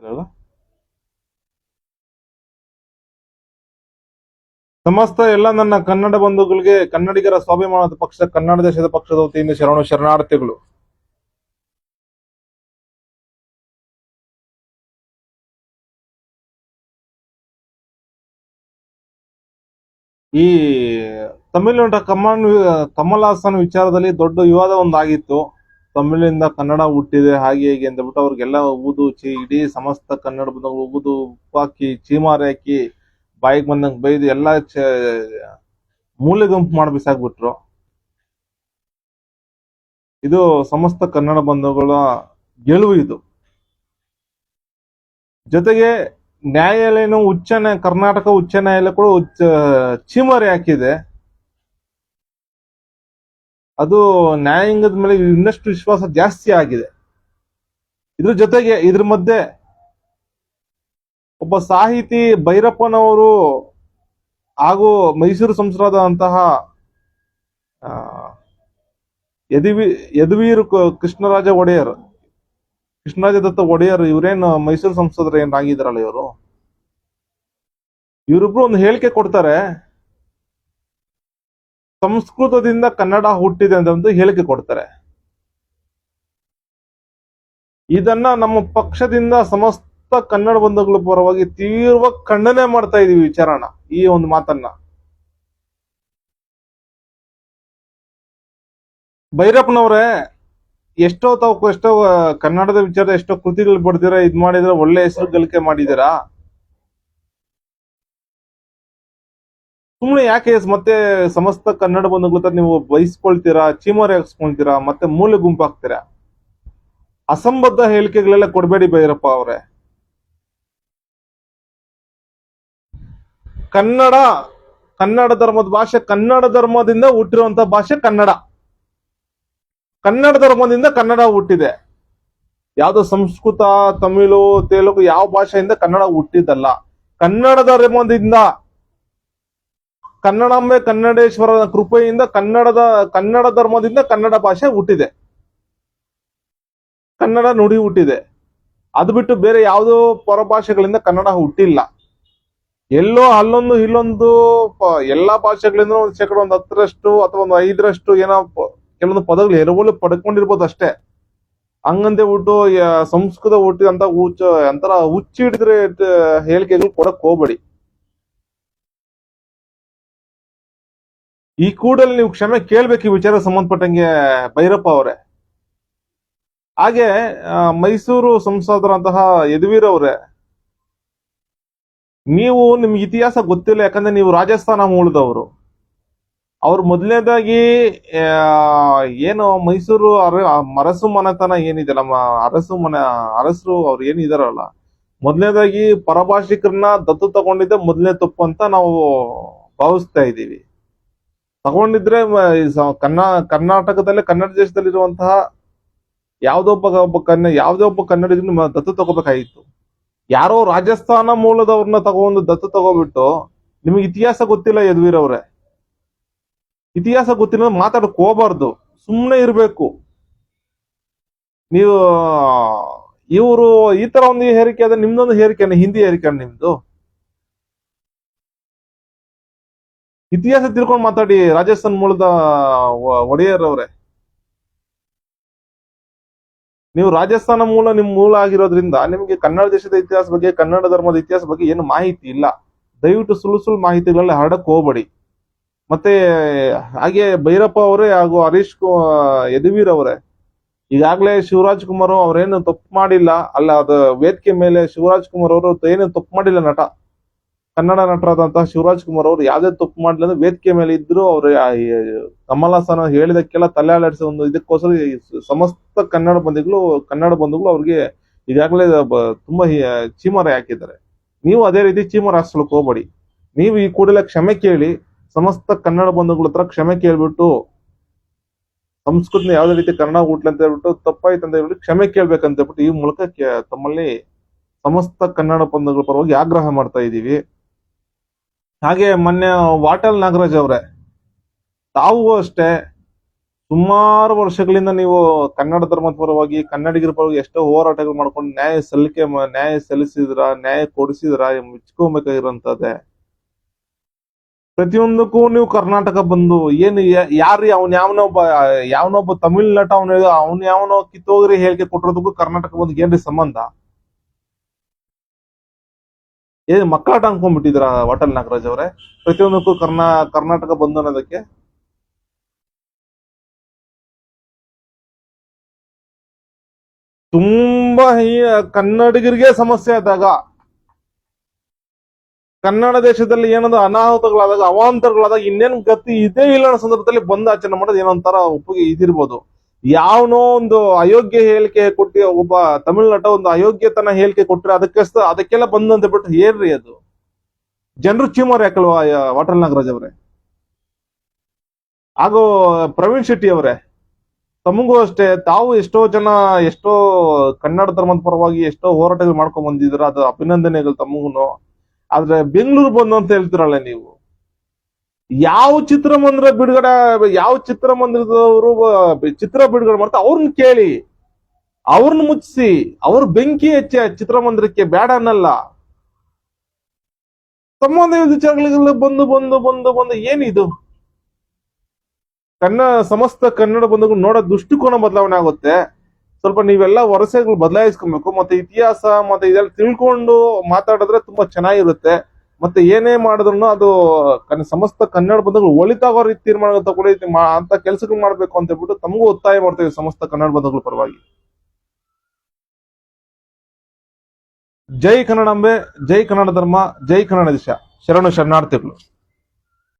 ಅಲ್ಲ. ಸಮಸ್ತ ಎಲ್ಲ ನನ್ನ ಕನ್ನಡ ಬಂಧುಗಳಿಗೆ ಕನ್ನಡಿಗರ ಸ್ವಾಭಿಮಾನದ ಪಕ್ಷ ಕನ್ನಡ ದೇಶದ ಪಕ್ಷದ ವತಿಯಿಂದ ಶರಣಾರ್ಥಿಗಳು. ಈ ತಮಿಳುನಾಡ ಕಮಲ್ ಹಾಸನ್ ವಿಚಾರದಲ್ಲಿ ದೊಡ್ಡ ವಿವಾದ ಒಂದಾಗಿತ್ತು. ತಮಿಳಿಂದ ಕನ್ನಡ ಹುಟ್ಟಿದೆ ಹಾಗೆ ಹೀಗೆ ಅಂತ ಬಿಟ್ಟು ಅವ್ರಿಗೆಲ್ಲ ಊದು ಇಡೀ ಸಮಸ್ತ ಕನ್ನಡ ಬಂಧುಗಳು ಊದು ಉಪ್ಪು ಹಾಕಿ ಚೀಮಾರಿ ಹಾಕಿ ಬಾಯಿಗೆ ಬಂದಂಗೆ ಬೈದು ಎಲ್ಲ ಮೂಲೆ ಗುಂಪು ಮಾಡಿ ಬಿಸಾಕ್ಬಿಟ್ರು. ಇದು ಸಮಸ್ತ ಕನ್ನಡ ಬಂಧುಗಳ ಗೆಲುವು ಇದು. ಜೊತೆಗೆ ನ್ಯಾಯಾಲಯನು ಕರ್ನಾಟಕ ಉಚ್ಚ ನ್ಯಾಯಾಲಯ ಕೂಡ ಚೀಮಾರಿ ಹಾಕಿದೆ. ಅದು ನ್ಯಾಯಾಂಗದ ಮೇಲೆ ಇನ್ನಷ್ಟು ವಿಶ್ವಾಸ ಜಾಸ್ತಿ ಆಗಿದೆ. ಇದ್ರ ಜೊತೆಗೆ ಇದ್ರ ಮಧ್ಯೆ ಒಬ್ಬ ಸಾಹಿತಿ ಭೈರಪ್ಪನವರು ಹಾಗೂ ಮೈಸೂರು ಸಂಸದರಾದಂತಹ ಯದುವೀರ್ ಕೃಷ್ಣರಾಜ ದತ್ತ ಒಡೆಯರ್ ಇವರೇನು ಮೈಸೂರು ಸಂಸದರು ಏನಾಗಿದ್ದಾರಲ್ಲ ಇವರಿಬ್ರು ಒಂದು ಹೇಳಿಕೆ ಕೊಡ್ತಾರೆ. ಸಂಸ್ಕೃತದಿಂದ ಕನ್ನಡ ಹುಟ್ಟಿದೆ ಅಂತ ಒಂದು ಹೇಳಿಕೆ ಕೊಡ್ತಾರೆ. ಇದನ್ನ ನಮ್ಮ ಪಕ್ಷದಿಂದ ಸಮಸ್ತ ಕನ್ನಡ ಬಂಧುಗಳ ಪರವಾಗಿ ತೀವ್ರ ಖಂಡನೆ ಮಾಡ್ತಾ ಇದೀವಿ ವಿಚಾರಣ ಈ ಒಂದು ಮಾತನ್ನ. ಭೈರಪ್ಪನವ್ರೆ ಎಷ್ಟೋ ಕನ್ನಡದ ವಿಚಾರದ ಎಷ್ಟೋ ಕೃತಿಗಳು ಬರ್ದಿರ ಇದ್ ಮಾಡಿದ್ರ ಒಳ್ಳೆ ಹೆಸರು ಗಳಿಕೆ ಮಾಡಿದಿರಾ. ಸುಮ್ನೆ ಯಾಕೆ ಮತ್ತೆ ಸಮಸ್ತ ಕನ್ನಡ ಬಂಧುಗಳ ನೀವು ಬಯಸ್ಕೊಳ್ತೀರಾ, ಚೀಮಾರಿ ಹಾಕ್ಸ್ಕೊಳ್ತೀರಾ, ಮತ್ತೆ ಮೂಲೆ ಗುಂಪಾಗ್ತೀರಾ. ಅಸಂಬದ್ಧ ಹೇಳಿಕೆಗಳೆಲ್ಲ ಕೊಡಬೇಡಿ ಭೈರಪ್ಪ ಅವರೇ. ಕನ್ನಡ ಧರ್ಮದ ಭಾಷೆ, ಕನ್ನಡ ಧರ್ಮದಿಂದ ಹುಟ್ಟಿರುವಂತ ಭಾಷೆ ಕನ್ನಡ ಧರ್ಮದಿಂದ ಕನ್ನಡ ಹುಟ್ಟಿದೆ. ಯಾವ್ದೋ ಸಂಸ್ಕೃತ, ತಮಿಳು, ತೆಲುಗು ಯಾವ ಭಾಷೆಯಿಂದ ಕನ್ನಡ ಹುಟ್ಟಿದ್ದಲ್ಲ. ಕನ್ನಡ ಧರ್ಮದಿಂದ, ಕನ್ನಡಾಂಬೆ ಕನ್ನಡೇಶ್ವರನ ಕೃಪೆಯಿಂದ ಕನ್ನಡ ಧರ್ಮದಿಂದ ಕನ್ನಡ ಭಾಷೆ ಹುಟ್ಟಿದೆ, ಕನ್ನಡ ನುಡಿ ಹುಟ್ಟಿದೆ. ಅದು ಬಿಟ್ಟು ಬೇರೆ ಯಾವುದೋ ಪರಭಾಷೆಗಳಿಂದ ಕನ್ನಡ ಹುಟ್ಟಿಲ್ಲ. ಎಲ್ಲೋ ಅಲ್ಲೊಂದು ಇಲ್ಲೊಂದು ಎಲ್ಲಾ ಭಾಷೆಗಳಿಂದ ಒಂದು 10% ಅಥವಾ ಒಂದು 5% ಏನೋ ಕೆಲವೊಂದು ಪದಗಳು ಎರವಲು ಪಡ್ಕೊಂಡಿರ್ಬೋದು ಅಷ್ಟೇ. ಹಂಗಂತೆ ಬಿಟ್ಟು ಸಂಸ್ಕೃತ ಹುಟ್ಟಿದಂತ ಒಂಥರ ಹುಚ್ಚಿ ಹಿಡಿದ್ರೆ ಹೇಳಿಕೆಗಳು ಕೊಡಕ್ ಹೋಗ್ಬೇಡಿ. ಈ ಕೂಡಲೇ ನೀವು ಕ್ಷಮೆ ಕೇಳ್ಬೇಕು ಈ ವಿಚಾರ ಸಂಬಂಧಪಟ್ಟಂಗೆ ಭೈರಪ್ಪ ಅವರೇ. ಹಾಗೆ ಮೈಸೂರು ಸಂಸದರಂತಹ ಯದುವೀರ್ ಅವರೇ, ನಿಮ್ಗೆ ಇತಿಹಾಸ ಗೊತ್ತಿಲ್ಲ. ಯಾಕಂದ್ರೆ ನೀವು ರಾಜಸ್ಥಾನ ಮೂಲದವರು. ಅವ್ರು ಮೊದಲನೇದಾಗಿ ಏನು ಮೈಸೂರು ಅರಸು ಮನೆತನ ಏನಿದೆಲ್ಲ, ಅರಸರು ಅವ್ರು ಏನಿದಾರಲ್ಲ, ಮೊದಲನೇದಾಗಿ ಪರಭಾಷಿಕರನ್ನ ದತ್ತು ತಗೊಂಡಿದ್ದೆ ಮೊದಲನೇ ತಪ್ಪು ಅಂತ ನಾವು ಭಾವಿಸ್ತಾ ಇದ್ದೀವಿ. ತಗೊಂಡಿದ್ರೆ ಕರ್ನಾಟಕದಲ್ಲಿ ಕನ್ನಡ ದೇಶದಲ್ಲಿರುವಂತಹ ಯಾವುದೋ ಒಬ್ಬ ಕನ್ನಡಿಗರನ್ನ ದತ್ತು ತಗೋಬೇಕಾಗಿತ್ತು. ಯಾರೋ ರಾಜಸ್ಥಾನ ಮೂಲದವ್ರನ್ನ ದತ್ತು ತಗೋಬಿಟ್ಟು ನಿಮಗೆ ಇತಿಹಾಸ ಗೊತ್ತಿಲ್ಲ ಯದುವೀರ್ ಅವ್ರೆ. ಇತಿಹಾಸ ಗೊತ್ತಿಲ್ಲ ಮಾತಾಡಕ್ ಹೋಗ್ಬಾರ್ದು, ಸುಮ್ಮನೆ ಇರ್ಬೇಕು ನೀವು. ಇವರು ಈ ತರ ಒಂದು ಹೇರಿಕೆ ಆದ್ರೆ ನಿಮ್ದೊಂದು ಹೇರಿಕೆ, ಹಿಂದಿ ಹೇರಿಕೆ ನಿಮ್ದು. ಇತಿಹಾಸ ತಿಳ್ಕೊಂಡು ಮಾತಾಡಿ ರಾಜಸ್ಥಾನ್ ಮೂಲದ ಒಡೆಯರ್ ಅವ್ರೆ. ನೀವು ರಾಜಸ್ಥಾನ ನಿಮ್ ಮೂಲ ಆಗಿರೋದ್ರಿಂದ ನಿಮ್ಗೆ ಕನ್ನಡ ದೇಶದ ಇತಿಹಾಸ ಬಗ್ಗೆ, ಕನ್ನಡ ಧರ್ಮದ ಇತಿಹಾಸ ಬಗ್ಗೆ ಏನು ಮಾಹಿತಿ ಇಲ್ಲ. ದಯವಿಟ್ಟು ಸುಳ್ಳು ಮಾಹಿತಿಗಳನ್ನ ಹರಡಕ್ ಹೋಗ್ಬೇಡಿ. ಮತ್ತೆ ಹಾಗೆ ಭೈರಪ್ಪ ಅವರೇ ಹಾಗೂ ಯದುವೀರ್ ಅವರೇ, ಈಗಾಗಲೇ ಶಿವರಾಜ್ ಕುಮಾರ್ ಅವ್ರೇನು ತಪ್ಪು ಮಾಡಿಲ್ಲ. ಅಲ್ಲ, ಅದು ವೇದಿಕೆ ಮೇಲೆ ಶಿವರಾಜ್ ಕುಮಾರ್ ಅವರು ಏನು ತಪ್ಪು ಮಾಡಿಲ್ಲ. ಕನ್ನಡ ನಟರಾದಂತಹ ಶಿವರಾಜ್ ಕುಮಾರ್ ಅವರು ಯಾವ್ದೇ ತಪ್ಪು ಮಾಡಿಲ್ಲ ಅಂದ್ರೆ ವೇದಿಕೆ ಮೇಲೆ ಇದ್ರು. ಅವ್ರು ಕಮಲ್ ಹಾಸನ್ ಹೇಳಿದಕ್ಕೆಲ್ಲ ತಲೆ ಅಲಾಡಿಸೋ ಒಂದು ಇದಕ್ಕೋಸ್ಕರ ಸಮಸ್ತ ಕನ್ನಡ ಬಂಧುಗಳು ಅವ್ರಿಗೆ ಈಗಾಗಲೇ ತುಂಬಾ ಚೀಮಾರಿ ಹಾಕಿದ್ದಾರೆ. ನೀವು ಅದೇ ರೀತಿ ಚೀಮಾರಿ ಹಾಕ್ಸ್ಲಿಕ್ಕೆ ಹೋಗ್ಬೇಡಿ. ನೀವು ಈ ಕೂಡಲೇ ಕ್ಷಮೆ ಕೇಳಿ, ಸಮಸ್ತ ಕನ್ನಡ ಬಂಧುಗಳ ಹತ್ರ ಕ್ಷಮೆ ಕೇಳ್ಬಿಟ್ಟು, ಸಂಸ್ಕೃತಿನ ಯಾವ್ದೇ ರೀತಿ ಕನ್ನಡ ಹುಟ್ಲಿ ಅಂತ ಹೇಳ್ಬಿಟ್ಟು, ತಪ್ಪಾಯ್ತು ಅಂತ ಹೇಳ್ಬಿಟ್ಟು ಕ್ಷಮೆ ಕೇಳ್ಬೇಕಂತ ಹೇಳ್ಬಿಟ್ಟು ಈ ಮೂಲಕ ತಮ್ಮಲ್ಲಿ ಸಮಸ್ತ ಕನ್ನಡ ಬಂಧುಗಳ ಪರವಾಗಿ ಆಗ್ರಹ ಮಾಡ್ತಾ ಇದ್ದೀವಿ. ಹಾಗೆ ಮೊನ್ನೆ ವಾಟಾಳ್ ನಾಗರಾಜ್ ಅವರೇ, ತಾವು ಅಷ್ಟೇ ಸುಮಾರು ವರ್ಷಗಳಿಂದ ನೀವು ಕನ್ನಡ ಧರ್ಮದ ಪರವಾಗಿ ಕನ್ನಡಿಗರ ಪರವಾಗಿ ಎಷ್ಟೋ ಹೋರಾಟಗಳು ಮಾಡ್ಕೊಂಡು ನ್ಯಾಯ ಸಲ್ಲಿಸಿದ್ರ, ನ್ಯಾಯ ಕೊಡಿಸಿದ್ರ, ಮೆಚ್ಕೋಬೇಕಾಗಿರೋಂಥದ್ದೇ. ಪ್ರತಿಯೊಂದಕ್ಕೂ ನೀವು ಕರ್ನಾಟಕ ಬಂದು ಏನು ಯಾರು ಯಾವನೊಬ್ಬ ತಮಿಳ್ ನಟ ಅವನು ಯಾವನೋ ಕಿತ್ತೋಗ್ರಿ ಹೇಳಿಕೆ ಕೊಟ್ಟಿರೋದಕ್ಕೂ ಕರ್ನಾಟಕ ಬಂದು ಏನ್ರಿ ಸಂಬಂಧ? ಏನ್ ಮಕ್ಕಳಾಟ ಅನ್ಕೊಂಡ್ಬಿಟ್ಟಿದ್ರ ವಾಟಲ್ ನಾಗರಾಜ್ ಅವರೇ ಪ್ರತಿಯೊಂದಕ್ಕೂ ಕರ್ನಾಟಕ ಬಂದು ಅನ್ನೋದಕ್ಕೆ? ತುಂಬಾ ಕನ್ನಡಿಗರಿಗೆ ಸಮಸ್ಯೆ ಆದಾಗ, ಕನ್ನಡ ದೇಶದಲ್ಲಿ ಏನಾದ್ರು ಅನಾಹುತಗಳಾದಾಗ, ಅವಾಂತರಗಳಾದಾಗ ಇನ್ನೇನ್ ಗತಿ ಇದೇ ಇಲ್ಲ ಅನ್ನೋ ಸಂದರ್ಭದಲ್ಲಿ ಬಂದು ಆಚರಣೆ ಮಾಡೋದು ಏನೋ ಒಂಥರ ಒಪ್ಪಿಗೆ ಇದಿರ್ಬೋದು. ಯಾವನೋ ಒಂದು ಅಯೋಗ್ಯ ಹೇಳಿಕೆ ಕೊಟ್ಟಿ ಒಬ್ಬ ತಮಿಳ್ ನಟ ಒಂದು ಅಯೋಗ್ಯತನ ಹೇಳಿಕೆ ಕೊಟ್ರೆ ಅದಕ್ಕೆಲ್ಲ ಬಂದು ಅಂತ ಬಿಟ್ಟು ಏನ್ರಿ ಅದು? ಜನರು ಚೀಮಾರ್ ಯಾಕಲ್ವಾ ವಾಟಲ್ ನಾಗರಾಜ್ ಅವರೇ? ಹಾಗೂ ಪ್ರವೀಣ್ ಶೆಟ್ಟಿ ಅವರೇ, ತಮಗೂ ಅಷ್ಟೇ, ತಾವು ಎಷ್ಟೋ ಕನ್ನಡ ಧರ್ಮದ ಪರವಾಗಿ ಎಷ್ಟೋ ಹೋರಾಟಗಳು ಮಾಡ್ಕೊಂಡ್ ಬಂದಿದ್ರ, ಅದು ಅಭಿನಂದನೆಗಳು ತಮಗೂನು. ಆದ್ರೆ ಬೆಂಗಳೂರು ಬಂದು ಅಂತ ಹೇಳ್ತಿರಲ್ಲ ನೀವು, ಯಾವ ಚಿತ್ರಮಂದಿರದವರು ಚಿತ್ರ ಬಿಡುಗಡೆ ಮಾಡ್ತಾ ಅವ್ರನ್ನ ಕೇಳಿ, ಅವ್ರನ್ನ ಮುಚ್ಚಿಸಿ, ಅವ್ರ ಬೆಂಕಿ ಹೆಚ್ಚಿ ಚಿತ್ರಮಂದಿರಕ್ಕೆ ಬೇಡ ಅನ್ನಲ್ಲ. ಸಂಬಂಧ ವಿಚಾರಗಳಿಗೆಲ್ಲ ಬಂದು ಏನಿದು? ಸಮಸ್ತ ಕನ್ನಡ ಬಂಧುಗಳು ನೋಡೋ ದೃಷ್ಟಿಕೋನ ಬದಲಾವಣೆ ಆಗುತ್ತೆ. ಸ್ವಲ್ಪ ನೀವೆಲ್ಲ ವರಸೆಗಳು ಬದಲಾಯಿಸ್ಕೊಬೇಕು. ಮತ್ತೆ ಇತಿಹಾಸ ಮತ್ತೆ ಇದೆಲ್ಲ ತಿಳ್ಕೊಂಡು ಮಾತಾಡಿದ್ರೆ ತುಂಬಾ ಚೆನ್ನಾಗಿರುತ್ತೆ. ಮತ್ತೆ ಏನೇ ಮಾಡಿದ್ರು ಅದು ಸಮಸ್ತ ಕನ್ನಡ ಬಂಧುಗಳು ಒಳಿತಾಗೋ ರೀತಿ ತೀರ್ಮಾನ ತಗೊಳ್ಳಿ ಅಂತ ಕೆಲಸಗಳು ಮಾಡ್ಬೇಕು ಅಂತ ಹೇಳ್ಬಿಟ್ಟು ತಮಗೂ ಒತ್ತಾಯ ಮಾಡ್ತೇವೆ ಸಮಸ್ತ ಕನ್ನಡ ಬಂಧುಗಳ ಪರವಾಗಿ. ಜೈ ಕನ್ನಡಾಂಬೆ, ಜೈ ಕನ್ನಡ ಧರ್ಮ, ಜೈ ಕನ್ನಡ ದೇಶ. ಶರಣು ಶರಣಾರ್ಥಿಗಳು.